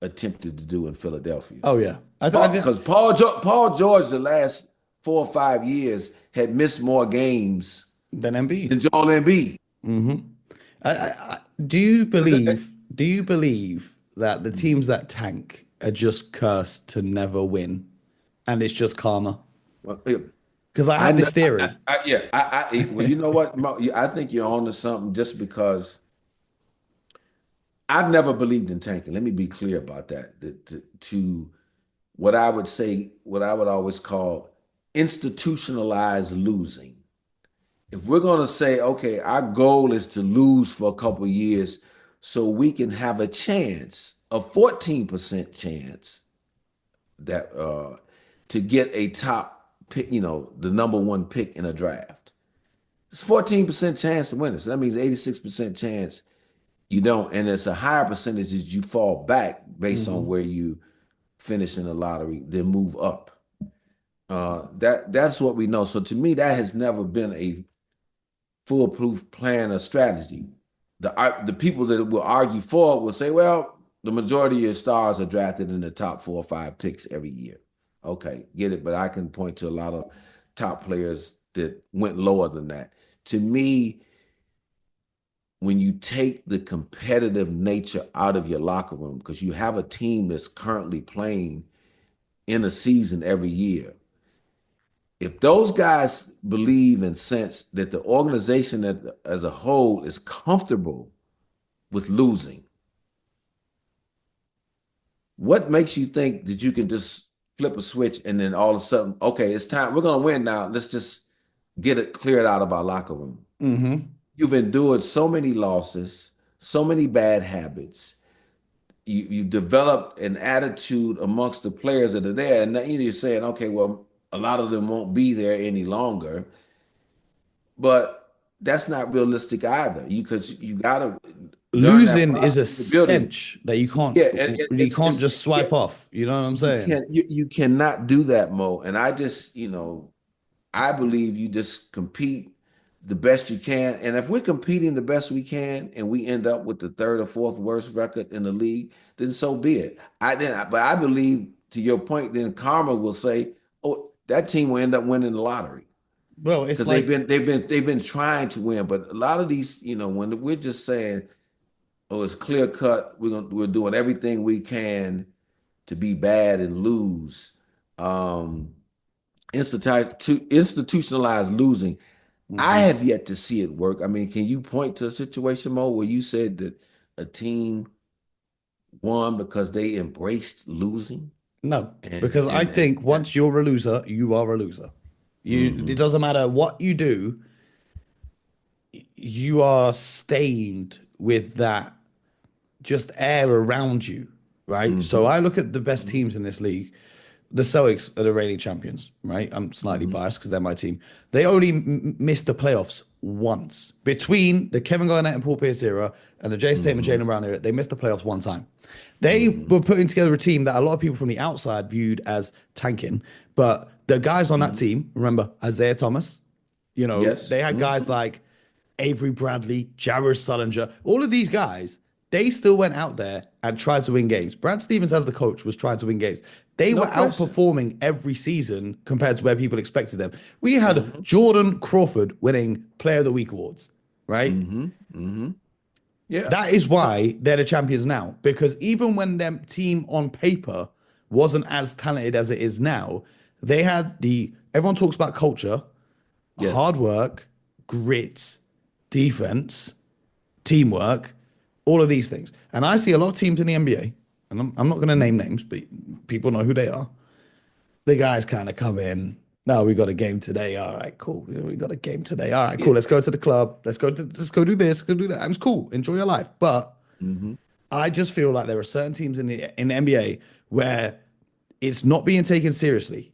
attempted to do in Philadelphia. Oh yeah, Because Paul George, the last 4 or 5 years, had missed more games then Embiid. than Joel Embiid. hmm Is it? do you believe that the Mm. teams that tank are just cursed to never win, and it's just karma? Well, Because I I have know. this theory. Yeah. Well, you know what, Mo? I think you're on to something just because I've never believed in tanking. Let me be clear about that. To what I would say, what I would always call institutionalized losing. If we're going to say, okay, our goal is to lose for a couple of years so we can have a chance, a 14% chance that to get a top pick, the number one pick in a draft. It's 14% chance to win it. So that means 86% chance you don't, and it's a higher percentage that you fall back based on hmm where you finish in the lottery, then move up. That's what we know. So to me, that has never been a foolproof plan or strategy. The people that will argue for it will say, well, the majority of your stars are drafted in the top 4 or 5 picks every year. Okay, get it, but I can point to a lot of top players that went lower than that. To me, when you take the competitive nature out of your locker room, because you have a team that's currently playing in a season every year, if those guys believe and sense that the organization as a whole is comfortable with losing, what makes you think that you can just flip a switch and then all of a sudden, okay, it's time, we're going to win now. Let's just get it cleared out of our locker room. hmm You've endured so many losses, so many bad habits. You developed an attitude amongst the players that are there, and now you're saying, okay, well, a lot of them won't be there any longer. But that's not realistic either. Because you gotta during that Losing is a process of building, stench that yeah, and you can't just yeah, swipe off. You know what I'm you saying? can't you cannot do that, Mo. And I just, I believe you just compete the best you can. And if we're competing the best we can and we end up with the third or fourth worst record in the league, then so be it. But I believe to your point, then karma will say, oh, that team will end up winning the lottery Well, it's because like they've been trying to win. But a lot of these, when we're just saying, oh, it's clear cut, we're doing everything we can to be bad and lose. Um, institutionalized losing. I Mhm. have yet to see it work. I mean, can you point to a situation, Mo, where you said that a team won because they embraced losing No, and because I and think once you're a loser, you are a loser. It hmm doesn't matter what you do, you are stained with that just air around you, right? So hmm I look at the best teams in this league. The Celtics are the reigning champions, right? I'm slightly hmm biased because they're my team. They only missed the playoffs once between the Kevin Garnett and Paul Pierce era and the Jason Tatum and hmm Jaylen Brown era. They missed the playoffs one time. They hmm were putting together a team that a lot of people from the outside viewed as tanking, but the guys on that hmm team, remember Isaiah Thomas, Yes. they had guys like Avery Bradley, Jared Sullinger, all of these guys, they still went out there and tried to win games. Brad Stevens, as the coach, was trying to win games. They No were question. outperforming every season compared to where people expected them. We had hmm Jordan Crawford winning Player of the Week awards, right? hmm hmm Yeah. That is No. why they're the champions now. Because even when their team on paper wasn't as talented as it is now, they had everyone talks about culture, Yes. hard work, grit, defense, teamwork, all of these things. And I see a lot of teams in the NBA, and I'm not going to name names, but people know who they are. The guys kind of come in. No, we got a game today. All right, cool. We got a game today. All right, Yeah. cool. Let's go to the club. Let's go do this. Go do that. And it's cool. Enjoy your life. But hmm I just feel like there are certain teams in the NBA where it's not being taken seriously.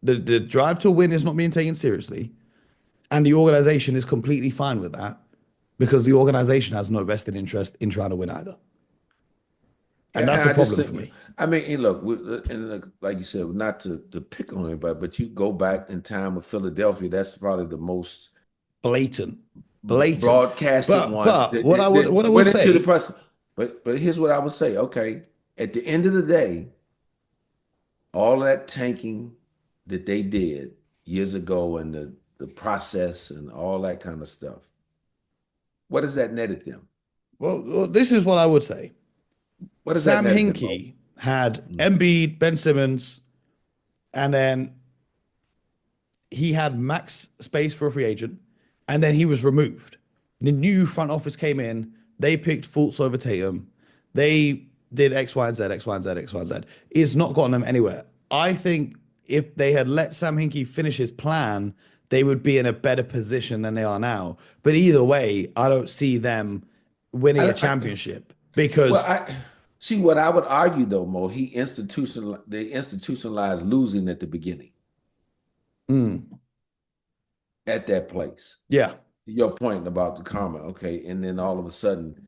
The drive to win is not being taken seriously, and the organization is completely fine with that because the organization has no vested interest in trying to win either. And Yeah, that's and the I just problem for think, me. I mean, and look, like you said, not to pick on anybody, but you go back in time with Philadelphia, that's probably the most Blatant, blatant. broadcasted But one but that what I that will went into the say, press. But here's what I would say. Okay, At the end of the day, all that tanking that they did years ago and the process and all that kind of stuff, what has that netted them? Well, this is what I would say. What has that Sam netted them, Mo? Hinkie had Mhm. Embiid, Ben Simmons, and then he had max space for a free agent, and then he was removed. The new front office came in. They picked Fultz over Tatum. They did X, Y, and Z, X, Y, and Z, X, Y, and Z. It's not gotten them anywhere. I think if they had let Sam Hinkie finish his plan, they would be in a better position than they are now. But either way, I don't see them winning a I, championship well, because I see what I would argue though, Mo. They institutionalized losing at the beginning mm, at that place. yeah. Your point about the karma, okay, and then all of a sudden,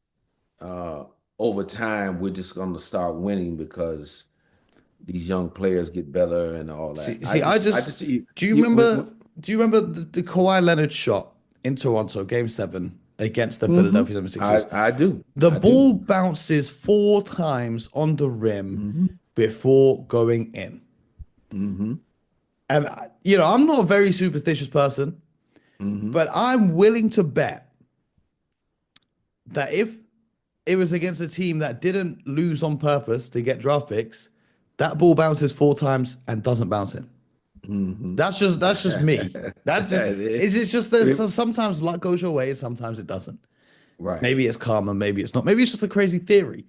uh, over time, we're just going to start winning because these young players get better and all that. I just see Do you you. remember? Do you remember the Kawhi Leonard shot in Toronto, Game 7 against the Mhm. Philadelphia 76ers? I do, The I do. ball bounces 4 times on the rim Hmm. before going in, Hmm. and I'm not a very superstitious person, Hmm. but I'm willing to bet that if it was against a team that didn't lose on purpose to get draft picks, that ball bounces 4 times and doesn't bounce in. Hmm. That's just me. That's just it's just there's sometimes luck goes your way and sometimes it doesn't. Right. Maybe it's karma, maybe it's not. Maybe it's just a crazy theory.